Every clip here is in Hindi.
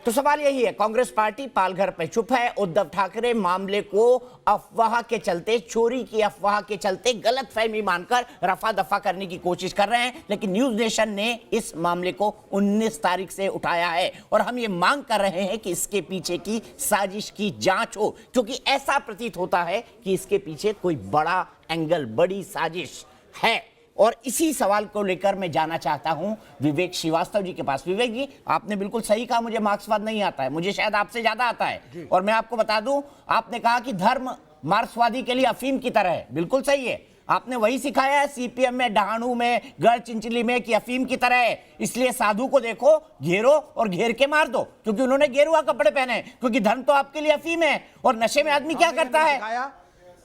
तो सवाल यही है, कांग्रेस पार्टी पालघर पे चुप है। उद्धव ठाकरे मामले को अफवाह के चलते, चोरी की अफवाह के चलते गलतफहमी मानकर रफा दफा करने की कोशिश कर रहे हैं। लेकिन न्यूज नेशन ने इस मामले को 19 तारीख से उठाया है और हम ये मांग कर रहे हैं कि इसके पीछे की साजिश की जांच हो, क्योंकि ऐसा प्रतीत होता है कि इसके पीछे कोई बड़ा एंगल, बड़ी साजिश है। और इसी सवाल को लेकर मैं जाना चाहता हूं विवेक श्रीवास्तव जी के पास। विवेक जी, आपने बिल्कुल सही कहा, मुझे मार्क्सवाद नहीं आता है, मुझे शायद आपसे ज्यादा आता है। और मैं आपको बता दूं, आपने कहा कि धर्म मार्क्सवादी के लिए अफीम की तरह है। बिल्कुल सही है, आपने वही सिखाया है सीपीएम में, डहाणू में, गढ़ चिंचली में कि अफीम की तरह है। इसलिए साधु को देखो, घेरो और घेर के मार दो, क्योंकि उन्होंने गेरुआ कपड़े पहने हैं, क्योंकि धर्म तो आपके लिए अफीम है। और नशे में आदमी क्या करता है?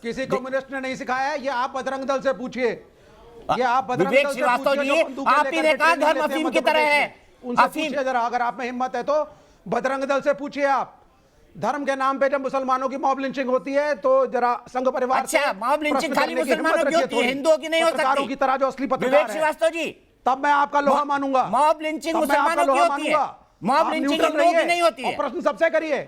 किसी कम्युनिस्ट ने नहीं सिखाया है, ये आप बजरंग दल से पूछिए। ये आप विवेक श्रीवास्तव जी, आप ही ने कहा धर्म अफीम की तरह है। उनसे पूछिए जरा, अगर आप में हिम्मत है तो बजरंग दल से पूछिए। आप धर्म के नाम पे जब मुसलमानों की मॉब लिंचिंग होती है तो जरा संघ परिवार अच्छा, मॉब लिंचिंग खाली मुसलमानों की होती है, हिंदुओं की नहीं हो सकती की तरह जो असली पत्रकार विवेक श्रीवास्तव जी, तब मैं आपका लोहा मानूंगा। मॉब लिंचिंग मुसलमानों की होती है, मॉब लिंचिंग हिंदुओं की नहीं होती है। प्रश्न सबसे करिए।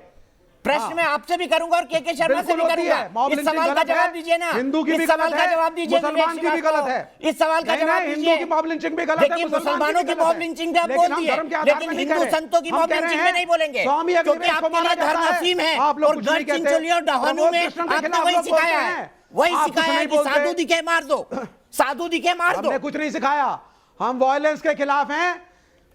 प्रश्न मैं आपसे भी करूंगा और के शर्मा से भी करूंगा। इस सवाल का जवाब दीजिए ना। हिंदू की भी सवाल का जवाब दीजिए, मुसलमान की भी गलत है। इस सवाल का जवाब दीजिए। हिंदू की मॉब लिंचिंग भी गलत है, मुसलमानों की मॉब लिंचिंग भी आप बोल दिए, लेकिन हिंदू संतों की मॉब लिंचिंग में नहीं बोलेंगे, क्योंकि आपके लिए धर्म अफीम है। और गढ़ चिंचोली और डहाणू में आपने वही सिखाया है, वही सिखाया है कि साधु दिखे मार दो, साधु दिखे मार दो। हमने कुछ नहीं सिखाया, हम वायलेंस के खिलाफ हैं।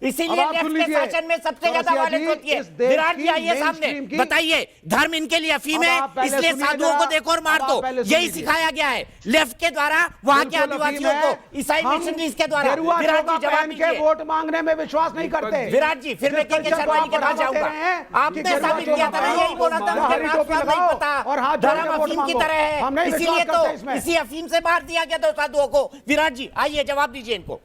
इसीलिए लेफ्ट के शासन में सबसे ज्यादा वायलेंस होती है। विराट जी आइए सामने, बताइए, धर्म इनके लिए अफीम है, इसलिए साधुओं को देखो और मार दो, यही सिखाया गया है लेफ्ट के द्वारा वहां के आदिवासियों को, ईसाई मिशनरीज के द्वारा। विराट जी जवाब दीजिए। वोट मांगने में विश्वास नहीं करते विराट जी, फिर मैं के शर्मा जी के पास जाऊंगा। आपने साबित किया था, मैं यही बोला था, मुझे राष्ट्रवाद नहीं पता, धर्म अफीम की तरह है, इसीलिए तो इसी अफीम से बाहर दिया गया था साधुओं को। विराट जी आइए, जवाब दीजिए इनको।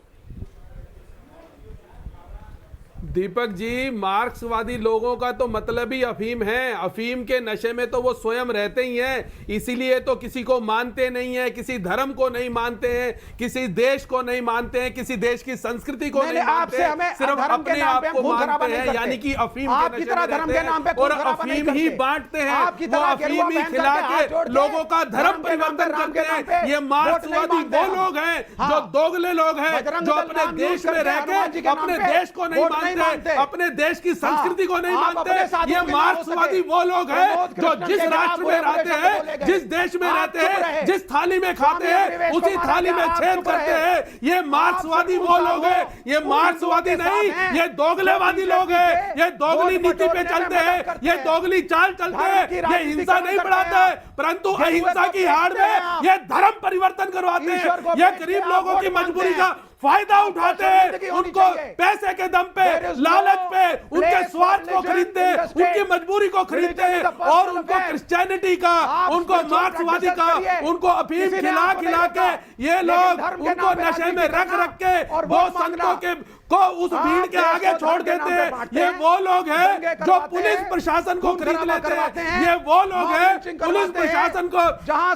दीपक जी, मार्क्सवादी लोगों का तो मतलब ही अफीम है। अफीम के नशे में तो वो स्वयं रहते ही हैं, इसीलिए तो किसी को मानते नहीं है, किसी धर्म को नहीं मानते हैं, किसी देश को नहीं मानते हैं, किसी देश की संस्कृति को नहीं मानते हैं, सिर्फ अपने आप को मानते हैं, यानी कि अफीम के नशे में रहते हैं और अफीम ही बांटते हैं। वो अफीम ही खिला के लोगों का धर्म परिवर्तन करते हैं। ये मार्क्सवादी वो लोग हैं जो दोगले लोग हैं, जो अपने देश में रह के अपने देश को नहीं मानते, अपने देश की संस्कृति को नहीं मानते। ये मार्क्सवादी वो लोग हैं जो जिस राष्ट्र में रहते हैं, जिस देश में रहते हैं, जिस थाली में खाते हैं, उसी थाली में छेद करते हैं। ये मार्क्सवादी वो लोग हैं, ये मार्क्सवादी नहीं, ये दोगलेवादी लोग हैं। ये दोगली नीति पे चलते हैं, ये दोगली चाल चलते हैं, ये हिंसा नहीं बढ़ाते हैं, परंतु अहिंसा की हार में ये धर्म परिवर्तन करवाते हैं। ये गरीब लोगों की मजबूरी का फायदा उठाते हैं, उनको पैसे के दम पे, लालच पे, उनके स्वार्थ को खरीदते हैं, उनकी मजबूरी को खरीदते हैं और उनको क्रिश्चियनिटी का, उनको मार्क्सवादी का, उनको अफीम खिला खिला के ये लोग उनको नशे में रख के वो संतों के को उस भीड़ के आगे छोड़ देते हैं। ये वो लोग हैं जो पुलिस प्रशासन को खरीद लेते हैं। ये वो लोग हैं पुलिस प्रशासन को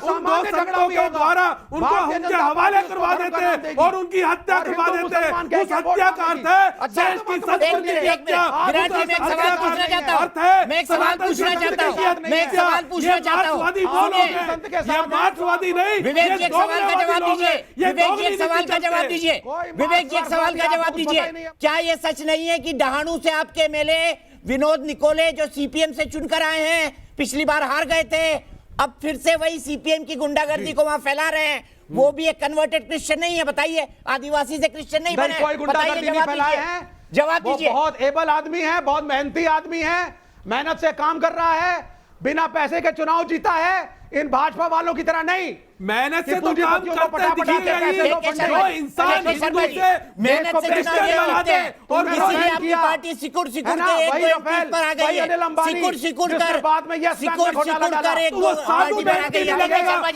उन दो संतों के द्वारा उनको उनके हवाले करवा देते हैं और उनकी हत्या करवा देते हैं। उस हत्या का अर्थ है देश की संस्कृति की हत्या। मैं एक सवाल पूछना चाहता हूं, मैं एक सवाल पूछना चाहता हूं। मार्क्सवादी वो लोग हैं, ये मार्क्सवादी नहीं। विवेक जी एक सवाल का जवाब दीजिए, विवेक जी एक सवाल का जवाब दीजिए, विवेक जी एक सवाल का जवाब दीजिए। क्या यह सच नहीं है कि डहाणू से आपके एमएलए विनोद निकोले, जो सीपीएम से चुनकर आए हैं, पिछली बार हार गए थे, अब फिर से वही सीपीएम की गुंडागर्दी को वहां फैला रहे हैं? वो भी एक कन्वर्टेड क्रिश्चियन नहीं है, बताइए, आदिवासी से क्रिश्चियन नहीं बने। कोई गुंडागर्दी नहीं फैलाए हैं, जवाब दीजिए। बहुत एबल आदमी है, बहुत मेहनती आदमी है, मेहनत से काम कर रहा है, बिना पैसे के चुनाव जीता है, इन भाजपा वालों की तरह नहीं। मेहनत से तो काम करते दिखी रही, जो इंसान हिंदू से मेहनत से बनाते और इसीलिए आपकी पार्टी सिकुड़ सिकुड़ के एक पर आ गई है, सिकुड़ सिकुड़ कर एक पार्टी पर आ गई है।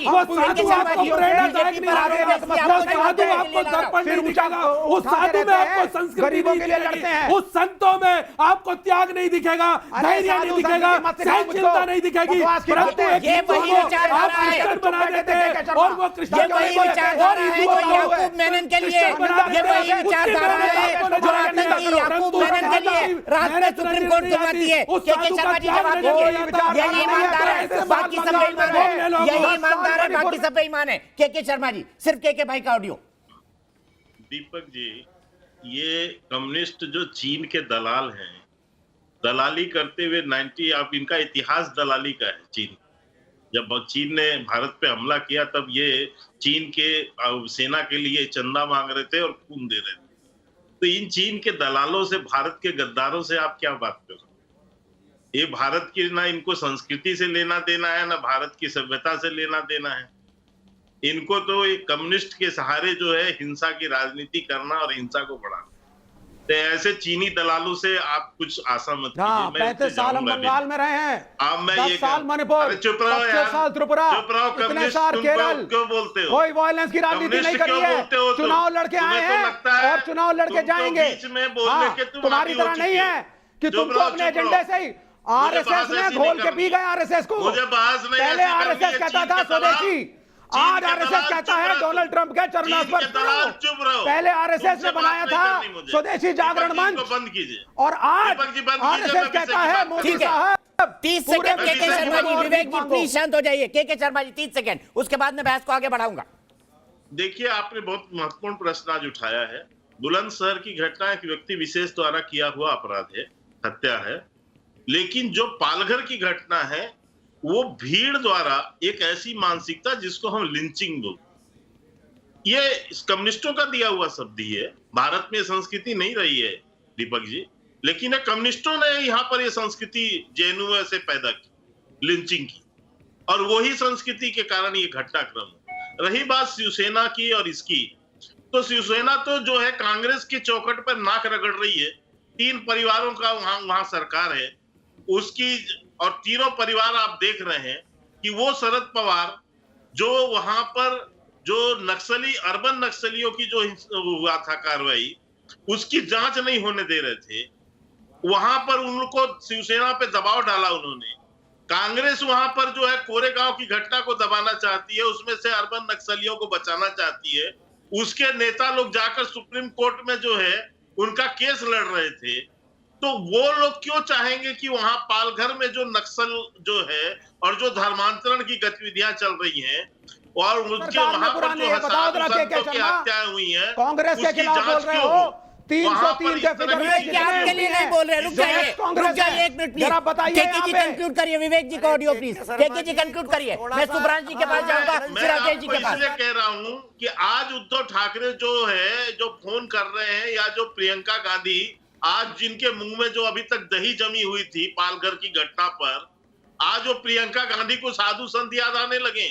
वो साधु आपको प्रेरणादायक नहीं लगेगा, वो साधु आपको दर्पण नहीं दिखेगा, उस साधु में आपको संस्कृति नहीं दिखेगी, उस संतों में आपको त्याग नहीं दिखेगा, धैर्य नहीं दिखेगा, सहनशीलता नहीं दिखेगी, परंतु एक हिंदू को आप क्रिश्चियन बना देते हैं, और वो कृष्ण ये वही विचारधारा है जो याकूब मेनन के लिए, ये वही विचारधारा है जो आतंकी याकूब मेनन के लिए रात में सुप्रीम कोर्ट सुनवाती है। के शर्मा जी जवाब दीजिए। यही ईमानदार है, बाकी सब बेईमान है। यही ईमानदार है, बाकी सब बेईमान है। के शर्मा जी, सिर्फ के भाई का ऑडियो। दीपक जी, ये कम्युनिस्ट जो चीन के दलाल हैं, दलाली करते हुए 90 आप इनका इतिहास दलाली का है। चीन, जब चीन ने भारत पे हमला किया तब ये चीन के सेना के लिए चंदा मांग रहे थे और खून दे रहे थे। तो इन चीन के दलालों से, भारत के गद्दारों से आप क्या बात कर रहे हो? ये भारत की ना इनको संस्कृति से लेना देना है, ना भारत की सभ्यता से लेना देना है। इनको तो एक कम्युनिस्ट के सहारे जो है हिंसा की राजनीति करना और हिंसा को बढ़ाना। तो ऐसे चीनी दलालों से आप कुछ आशा मत कीजिए। 35 साल हम बंगाल में रहे हैं, अब मैं 10 साल मणिपुर, 25 साल त्रिपुरा, इतने साल केरल, क्यों बोलते हो? कोई वायलेंस की राजनीति नहीं करी है। चुनाव लड़के आए हैं और चुनाव लड़के जाएंगे। तुम्हारी तरह नहीं है कि तुमको अपने एजेंडे से ही आरएसएस ने घोल के पी गए। आरएसएस को मुझे बहस नहीं, पहले आरएसएस कहता था स्वदेशी, आज आरएसएस कहता है डोनाल्ड ट्रंप के चरणों पर चुप रहो। पहले आरएसएस ने बनाया था स्वदेशी जागरण मंच, बंद कीजिए। और आज आरएसएस कहता है मोदी साहब। 30 सेकंड के शर्मा जी, विवेक जी प्लीज शांत हो जाइए। के शर्मा जी 30 सेकंड, उसके बाद मैं बहस को आगे बढ़ाऊंगा। देखिए, आपने बहुत महत्वपूर्ण प्रश्न आज उठाया है। बुलंदशहर की घटना एक व्यक्ति विशेष द्वारा किया हुआ अपराध है, हत्या है। लेकिन जो पालघर की घटना है वो भीड़ द्वारा एक ऐसी मानसिकता जिसको हम लिंचिंग बोलते, ये कम्युनिस्टों का दिया हुआ शब्द ही है। भारत में संस्कृति नहीं रही है दीपक जी, लेकिन ये कम्युनिस्टों ने यहाँ पर ये संस्कृति जेएनयू से पैदा की, लिंचिंग की, और वही संस्कृति के कारण ये घटनाक्रम। रही बात शिवसेना की और इसकी, तो शिवसेना तो जो है कांग्रेस की चौखट पर नाक रगड़ रही है। 3 परिवारों का वहां सरकार है उसकी, और तीनों परिवार आप देख रहे हैं कि वो शरद पवार जो वहां पर जो नक्सली, अर्बन नक्सलियों की जो हुआ था कार्रवाई, उसकी जांच नहीं होने दे रहे थे। वहां पर उनको शिवसेना पे दबाव डाला उन्होंने। कांग्रेस वहां पर जो है कोरेगांव की घटना को दबाना चाहती है, उसमें से अर्बन नक्सलियों को बचाना चाहती है। उसके नेता लोग जाकर सुप्रीम कोर्ट में जो है उनका केस लड़ रहे थे। तो वो लोग क्यों चाहेंगे कि वहां पालघर में जो नक्सल जो है और जो धर्मांतरण की गतिविधियां चल रही हैं और उनके वहां पर जो हत्याएं हुई हैं, कांग्रेस के खिलाफ बोल रहे हो? 303 के फिगर आपके लिए नहीं बोल रहे। रुक जाइए 1 minute please. KK ji conclude करिए। विवेक जी का audio please. KK ji conclude करिए। मैं सुब्रांश जी के पास जाऊंगा, फिर अजय जी के पास। इसलिए कह रहा हूं कि आज उद्धव ठाकरे जो है जो फोन कर रहे हैं, या जो प्रियंका गांधी आज जिनके मुंह में जो अभी तक दही जमी हुई थी पालघर की घटना पर, आज वो प्रियंका गांधी को साधु संत याद आने लगे।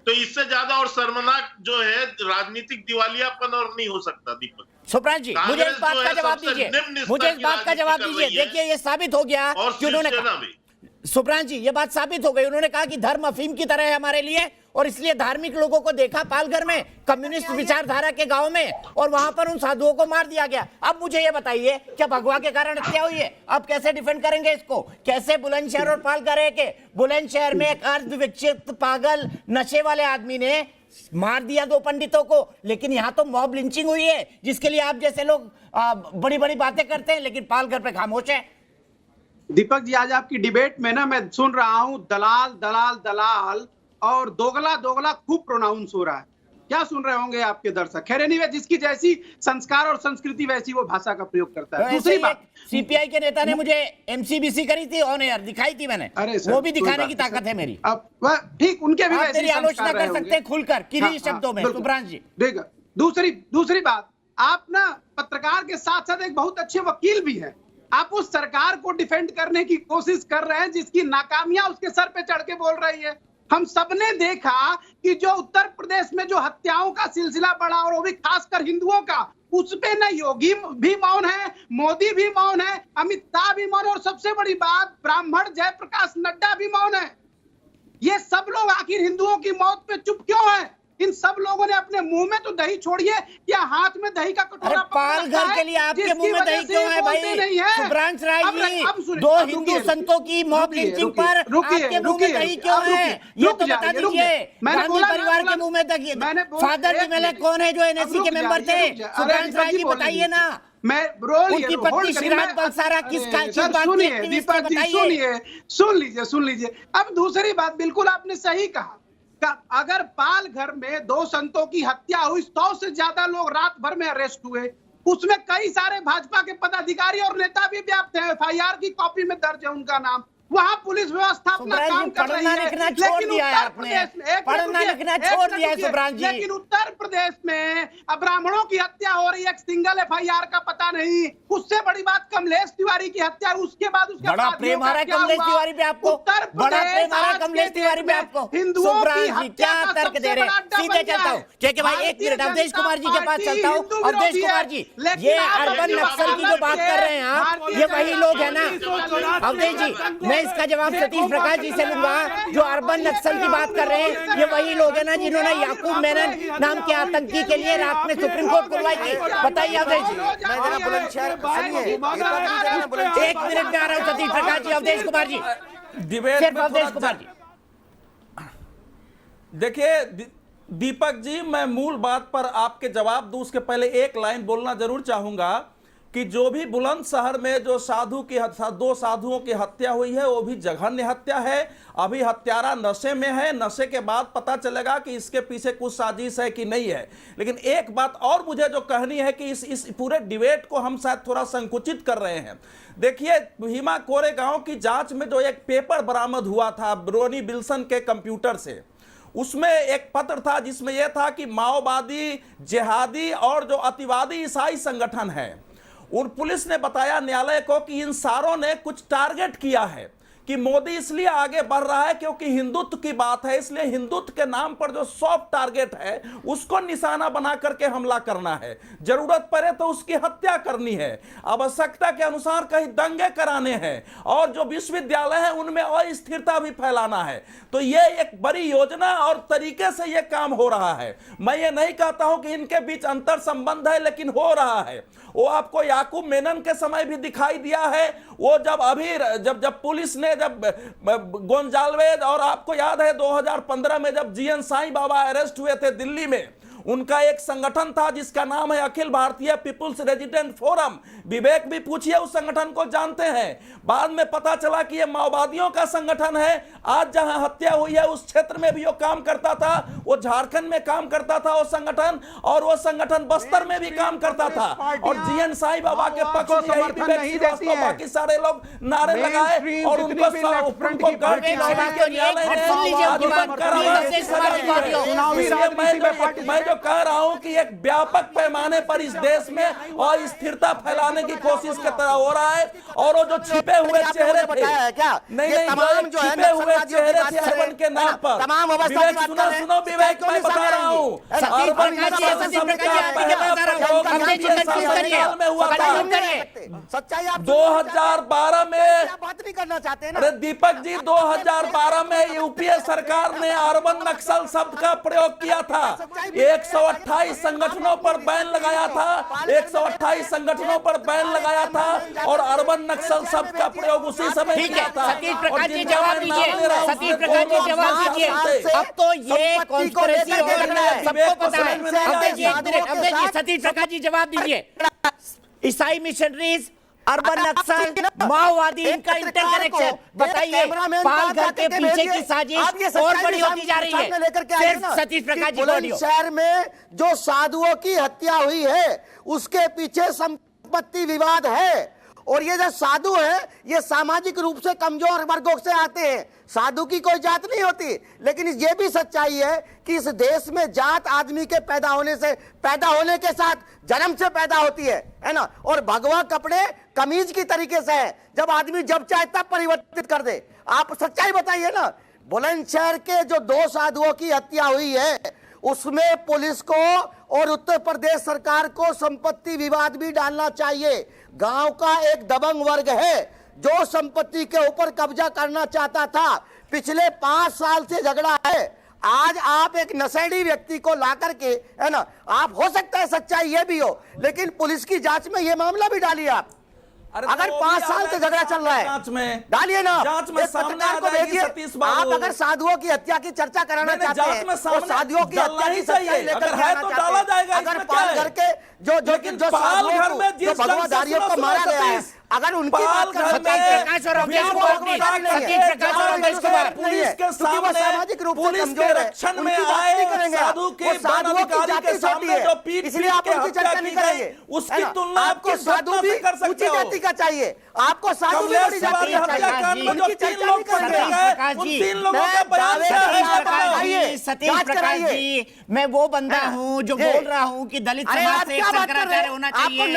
तो इससे ज्यादा और शर्मनाक जो है राजनीतिक दिवालियापन और नहीं हो सकता दीपक। सुब्रांश जी, मुझे इस बात का जवाब दीजिए। मुझे इस बात का जवाब दीजिए। देखिए, ये साबित हो गया कि उन्होंने, सुब्रांश जी ये बात साबित हो गई, उन्होंने कहा कि धर्म अफीम की तरह है हमारे लिए, और इसलिए धार्मिक लोगों को देखा पालघर में कम्युनिस्ट विचारधारा के गांव में, और वहां पर उन साधुओं को मार दिया गया। अब मुझे ये बताइए, क्या भगवा के कारण हत्या हुई है? अब कैसे डिफेंड करेंगे इसको? कैसे बुलंदशहर और पालघर है कि बुलंदशहर में एक अर्धविकसित पागल नशे वाले आदमी ने मार दिया 2 पंडितों को, लेकिन यहां तो मॉब लिंचिंग हुई है जिसके लिए आप जैसे लोग बड़ी बड़ी बातें करते हैं, लेकिन पालघर पे खामोश है। दीपक जी, आज आपकी डिबेट में ना मैं सुन रहा हूं दलाल दलाल दलाल और दोगला दोगला खूब प्रोनाउंस हो रहा है। क्या सुन रहे होंगे आपके दर्शक? खैर एनीवे, जिसकी जैसी संस्कार और संस्कृति वैसी वो भाषा का प्रयोग करता है। दूसरी बात, सीपीआई के नेता ने मुझे एमसीबीसी करी थी ऑन एयर, दिखाई थी मैंने। वो भी दिखाने की ताकत है मेरी। अब ठीक, उनके भी वैसे आलोचना कर सकते हैं खुलकर, किन्हीं शब्दों में। सुब्रांश जी, ठीक है। दूसरी बात, आप ना पत्रकार के साथ साथ एक बहुत अच्छे वकील भी हैं। आप उस सरकार को डिफेंड करने की कोशिश कर रहे हैं जिसकी नाकामियां उसके सर पे चढ़ के बोल रही है। हम सबने देखा कि जो उत्तर प्रदेश में जो हत्याओं का सिलसिला बढ़ा, और वो भी खासकर हिंदुओं का, उस पे न योगी भी मौन है, मोदी भी मौन है, अमित शाह भी मौन है, और सबसे बड़ी बात ब्राह्मण जयप्रकाश नड्डा भी मौन है। ये सब लोग आखिर हिंदुओं की मौत पे चुप क्यों है? इन सब लोगों ने अपने मुंह में तो दही छोड़िए या हाथ में दही का कटोरा पाल घर के लिए आपके मुंह में दही क्यों है भाई? सुब्रांश राय जी, दो हिंदू संतों की मॉब लिंचिंग पर आपके मुंह में दही क्यों है? ये तो बता दीजिए। गांधी परिवार के मुंह में दही, फादर की मेले कौन है जो एनएससी के मेंबर थे? सुब्रांश राय जी बताइए ना। उनकी पत्नी श्रीनाथ बलसारा किस बात की दीपक जी सुन लीजिए। अब दूसरी बात, बिल्कुल आपने सही कहा, अगर पाल घर में दो संतों की हत्या हुई, 100 से ज्यादा लोग रात भर में अरेस्ट हुए, उसमें कई सारे भाजपा के पदाधिकारी और नेता भी व्याप्त हैं, FIR की कॉपी में दर्ज है उनका नाम, वहां पुलिस व्यवस्था अपना काम कर रही है। लेकिन उत्तर प्रदेश में पढ़ना लिखना छोड़ दिया है सुब्रांश जी। लेकिन उत्तर प्रदेश में ब्राह्मणों की हत्या हो रही है, एक सिंगल FIR का पता नहीं। उससे बड़ी बात कमलेश तिवारी की हत्या, उसके बाद उसके बड़ा प्रेम आ रहा है कमलेश तिवारी पे आपको, उत्तर बड़ा प्रेम आ रहा है कमलेश तिवारी पे आपको। हिंदुओं की हत्या क्या तर्क दे रहे हैं? सीधे चलता हूँ, ठीक है भाई, एक मिनट अवधेश कुमार जी के पास चलता हूँ। अवधेश कुमार जी, ये अर्बन नक्सल की जो बात कर रहे हैं आप, ये वही लोग है ना? अवधेश जी, मैं इसका जवाब सतीश प्रकाश जी से लूंगा। जो अर्बन नक्सल की बात कर रहे हैं, ये वही लोग हैं ना जिन्होंने याकूब मेनन नाम के आतंकी के लिए रात में सुप्रीम कोर्ट खुलवाई थी? बताइए अवधेश जी। एक मिनट में आ रहा हूँ सतीश प्रकाश जी। अवधेश कुमार जी, सिर्फ अवधेश कुमार जी। देखिए दीपक जी, मैं मूल बात पर आपके जवाब दूं उसके पहले एक लाइन बोलना जरूर चाहूंगा कि जो भी बुलंदशहर में जो दो साधुओं की हत्या हुई है वो भी जघन्य हत्या है। अभी हत्यारा नशे में है, नशे के बाद पता चलेगा कि इसके पीछे कुछ साजिश है कि नहीं है। लेकिन एक बात और मुझे जो कहनी है कि इस पूरे डिबेट को हम शायद थोड़ा संकुचित कर रहे हैं। देखिए, भीमा कोरेगांव की जांच में जो एक पेपर बरामद हुआ था ब्रोनी विल्सन के कंप्यूटर से, उसमें एक पत्र था जिसमें यह था कि माओवादी, जिहादी और जो अतिवादी ईसाई संगठन है, और पुलिस ने बताया न्यायालय को कि इन सारों ने कुछ टारगेट किया है कि मोदी इसलिए आगे बढ़ रहा है क्योंकि हिंदुत्व की बात है, इसलिए हिंदुत्व के नाम पर जो सॉफ्ट टारगेट है उसको निशाना बना करके हमला करना है, जरूरत पड़े तो उसकी हत्या करनी है, आवश्यकता के अनुसार कहीं दंगे कराने हैं, और जो विश्वविद्यालय है उनमें अस्थिरता भी फैलाना है। तो ये एक बड़ी योजना और तरीके से ये काम हो रहा है। मैं ये नहीं कहता हूं कि इनके बीच अंतर संबंध है, लेकिन हो रहा है। वो आपको याकूब मेनन के समय भी दिखाई दिया है। वो जब पुलिस ने जब गोंजाल्वेज, और आपको याद है 2015 में जब जीएन साईं बाबा अरेस्ट हुए थे दिल्ली में, उनका एक संगठन था जिसका नाम है Akhil Bharatiya people's resident forum. विवेक भी पूछिए, उस संगठन को जानते हैं। बाद में पता चला कि यह माओवादियों का संगठन है। आज जहां हत्या हुई है उस क्षेत्र में भी वो काम करता था, वो झारखंड में काम करता था वो संगठन, और वो संगठन बस्तर में भी काम करता था। और जीएन साईं बाबा के पक्ष में बाकी सारे लोग नारे लगाए और उनको मैं जो कह रहा हूं कि एक व्यापक पैमाने पर इस देश में और स्थिरता फैलाने की कोशिश की तरह हो रहा है। और वो जो छिपे हुए चेहरे थे, नहीं तमाम जो छिपे हुए चेहरे थे अर्बन के नाम पर, विवेक सुनो विवेक, मैं बता रहा हूँ, अर्बन में हुआ था 2012 में। बात नहीं करना चाहते ना। अरे दीपक जी, 2012 में यूपीए सरकार ने अर्बन नक्सल शब्द का प्रयोग किया था। 128 संगठनों पर बैन लगाया था, 128 संगठनों पर बैन लगाया था, और अर्बन नक्सल शब्द का प्रयोग उसी समय किया था। सतीश प्रकाश जी जवाब दीजिए, सतीश प्रकाश जी जवाब दीजिए। अब तो ये कॉन्स्पिरेसी हो रहा है, सबको पता है। अवधेश जी, सतीश प्रकाश जी जवाब दीजिए। ईसाई मिशनरीज, अर्बन नक्सल, माओवादी, इनका इंटरकनेक्शन बताइए। पाल घर के पीछे की साजिश और बड़ी होती जा रही है। सतीश प्रकाश जी, बुलंदशहर में जो साधुओं की हत्या हुई है उसके पीछे संपत्ति विवाद है, और ये जो साधु है ये सामाजिक रूप से कमजोर वर्गों से आते हैं। साधु की कोई जात नहीं होती, लेकिन ये भी सच्चाई है कि इस देश में जात आदमी के पैदा होने के साथ जन्म से पैदा होती है ना। और भगवा कपड़े कमीज की तरीके से है, जब आदमी जब चाहे तब परिवर्तित कर दे। आप सच्चाई बताइए ना। बुलंदशहर के जो 2 साधुओं की हत्या हुई है उसमें पुलिस को और उत्तर प्रदेश सरकार को संपत्ति विवाद भी डालना चाहिए। गांव का एक दबंग वर्ग है जो संपत्ति के ऊपर कब्जा करना चाहता था, पिछले 5 साल से झगड़ा है। आज आप एक नशेड़ी व्यक्ति को ला करके, है ना, आप हो सकता है सच्चाई ये भी हो, लेकिन पुलिस की जांच में ये मामला भी डालिए आप। अगर 5 साल से झगड़ा चल रहा है, जांच में डालिए ना, जांच में एक सामने पत्रकार आ को जाएगी भेजिए। सतीश बाबू। आप अगर साधुओं की हत्या की चर्चा कराना चाहते जांच हैं में तो सामने साधुओं की डालना हत्या ही की सच्चाई चाहिए। लेकर अगर के है आना तो चाहते डाला हैं। जाएगा, अगर इसमें क्या पाल है? घर के जो पाल घर में जिस ढंग से भगवाधारियों को सुनो मारा गया है, सतीश, अगर उनकी बात कर पाल घर में प्रकाश और अवधेश कुमार नहीं, सतीश प्रकाश और अवधेश कुमार पुलिस के सामने सामाजिक रूप से पुलिस के कमजोर है, रक्षण में उनकी बात आए नहीं करेंगे आप। साधु के वो साधुओं की दंडाधिकारी जाति के छोटी सामने है, जो पीट इसलिए पीट आप के उनकी हत्या चर्चा की नहीं गई, करेंगे। उसकी है ना? तुलना आप आपको किस साधु घटना भी से कर सकते ऊंची हो? जाति का चाहिए, आपको साधु भी कमलेश बड़ी जाति तिवारी का हत्याकांड चाहिए। में जो उनकी 3 चर्चा लोग नहीं पकड़े करेंगे। गए, प्रकाश उन जी, 3 लोगों मैं का बयान दावे क्या के है साथ बताओ। बताइए। सतीश जांच प्रकाश कराइए। जी, मैं वो बंदा हाँ। हूँ जो जी। बोल रहा हूँ कि दलित अरे समाज आप से एक क्या बात कर रहे शंकराचार्य हो? होना आपको चाहिए।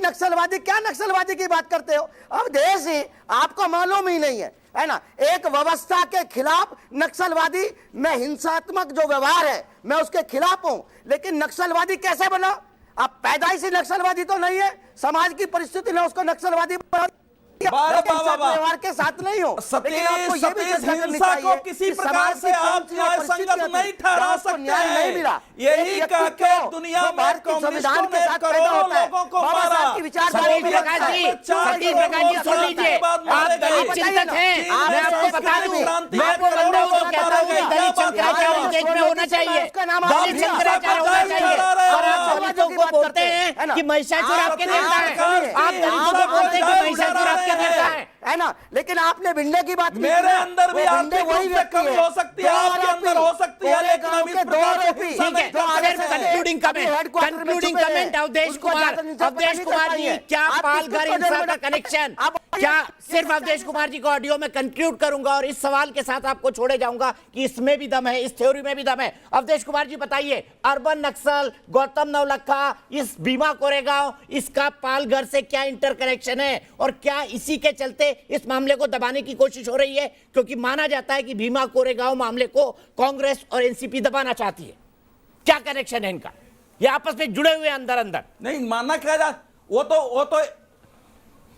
नक्सलवादी क्या नक्सलवादी की बात करते हो? अब देश ही आपको मालूम ही नहीं है ना, एक व्यवस्था के खिलाफ नक्सलवादी, मैं हिंसात्मक जो व्यवहार है मैं उसके खिलाफ हूं, लेकिन नक्सलवादी कैसे बना? आप पैदाइशी नक्सलवादी तो नहीं है, समाज की परिस्थिति ने उसको नक्सलवादी बना दिया। व्यवहार के साथ नहीं हो, लेकिन आपको ये भी चर्चा करनी हिंसा को चाहिए किसी कि प्रकार समाज से की कौन आप सी न्याय परिस्थितियां संगत थी, नहीं ठहरा जहाँ उसको सकते न्याय नहीं हैं। मिला। यही एक कह व्यक्ति के को दुनिया जो में भारत के संविधान के साथ पैदा करोड़ों होता है, लोगों को बाबा मारा। साहब की विचारधारा सतीश में प्रकाश रखता है। जी, सतीश प्रकाश जी सुन लीजिए, आप दलित चिंतक हैं, मैं आपको बता दूं, मैं वो बंदा हूं जो कहता हूं कि दलित शंकराचार्य देश में होना चाहिए, दलित शंकराचार्य होना चाहिए। और आप दलितों को बोलते हैं कि महिषासुर आपके नेता है, आप दलितों को बोलते हैं कि महिषासुर आपके नेता है ना, लेकिन आपने भिंडे की बात मेरे अंदर भी आर्थिक रूप से कमी हो सकती है, आपके अंदर हो सकती है, लेकिन हम इस प्रकार के ठीक है। कंक्लूडिंग कमेंट अवधेश कुमार जी, क्या पालघर हिंसा का कनेक्शन, क्या सिर्फ अवधेश कुमार जी को ऑडियो में कंक्लूड करूंगा और इस सवाल के साथ आपको छोड़े जाऊंगा कि इसमें भी दम है, इस थ्योरी में भी दम है। अवधेश कुमार जी बताइए, अर्बन नक्सल, गौतम नवलखा, इस भीमा कोरेगांव, इसका पालघर से क्या इंटर कनेक्शन है और क्या इसी के चलते इस मामले को दबाने की कोशिश हो रही है? क्योंकि माना जाता है कि भीमा कोरेगांव मामले को कांग्रेस और एनसीपी दबाना चाहती है। क्या कनेक्शन है इनका? ये आपस में जुड़े हुए अंदर अंदर नहीं मानना क्या जा, वो तो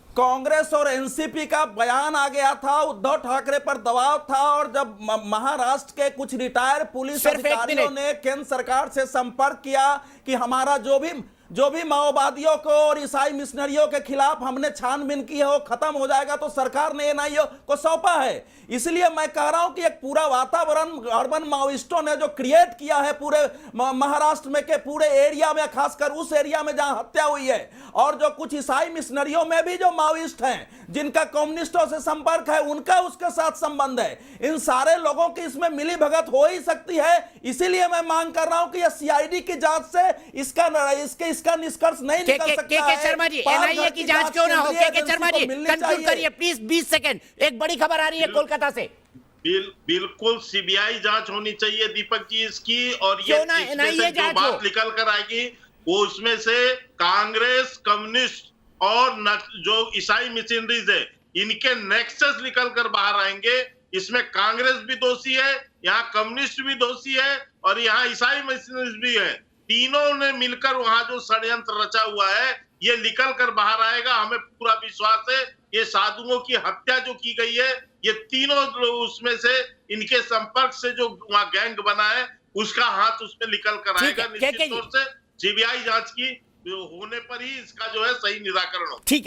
कांग्रेस और एनसीपी का बयान आ गया था, उद्धव ठाकरे पर दबाव था, और जब महाराष्ट्र के कुछ रिटायर्ड पुलिस अधिकारियों ने केंद्र सरकार से संपर्क किया कि हमारा जो भी माओवादियों को और ईसाई मिशनरियों के खिलाफ हमने छानबीन की है वो खत्म हो जाएगा, तो सरकार ने एनआईए को सौंपा है। इसलिए मैं कह रहा हूं कि एक पूरा वातावरण अर्बन माओइस्टों ने जो क्रिएट किया है पूरे महाराष्ट्र में के पूरे एरिया में, खासकर उस एरिया में जहां हत्या हुई है, और जो कुछ ईसाई मिशनरियों में भी जो माओइस्ट हैं जिनका कम्युनिस्टों से संपर्क है, उनका उसके साथ संबंध है, इन सारे लोगों की इसमें मिली भगत हो ही सकती है। इसीलिए मैं मांग कर रहा हूं कि यह सीआईडी की जांच से इसका निष्कर्ष नहीं निकल सकता है। शर्मा जी, एनआईए की जांच क्यों ना हो? के शर्मा जी कंक्लूड करिए प्लीज, 20 सेकंड। एक बड़ी खबर आ रही है कोलकाता से। बिल्कुल सीबीआई जांच होनी चाहिए दीपक जी इसकी, और ये एनआईए जो बात निकल कर आएगी वो उसमें से कांग्रेस, कम्युनिस्ट और जो ईसाई मिशनरीज है इनके नेक्सस निकल कर बाहर आएंगे। इसमें कांग्रेस भी दोषी है, यहाँ कम्युनिस्ट भी दोषी है और यहाँ ईसाई मिशनरीज भी है। तीनों ने मिलकर वहां जो षड्यंत्र रचा हुआ है ये निकल कर बाहर आएगा। हमें पूरा विश्वास है ये साधुओं की हत्या जो की गई है ये तीनों उसमें से इनके संपर्क से जो वहां गैंग बना है उसका हाथ उसमें निकल कर आएगा। निश्चित तौर से सीबीआई जांच की होने पर ही इसका जो है सही निराकरण हो। ठीक है।